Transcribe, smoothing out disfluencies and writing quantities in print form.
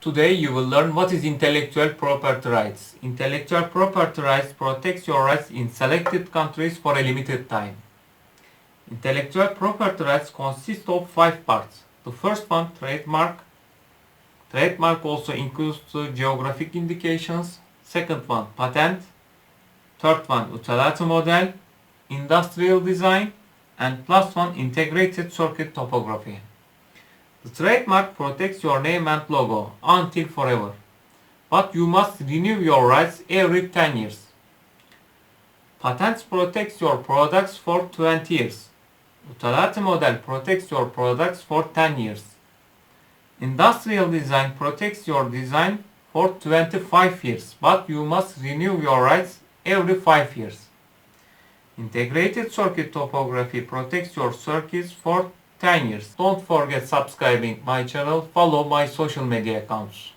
Today you will learn what is intellectual property rights. Intellectual property rights protects your rights in selected countries for a limited time. Intellectual property rights consist of 5 parts. The first one, trademark. Trademark also includes the geographic indications. Second one, patent. Third one, utility model, industrial design, and last one, integrated circuit topography. The trademark protects your name and logo until forever, but you must renew your rights every 10 years. Patents protects your products for 20 years. Utility model protects your products for 10 years. Industrial design protects your design for 25 years, but you must renew your rights every 5 years. Integrated circuit topography protects your circuits for 10 years. Don't forget subscribing my channel, follow my social media accounts.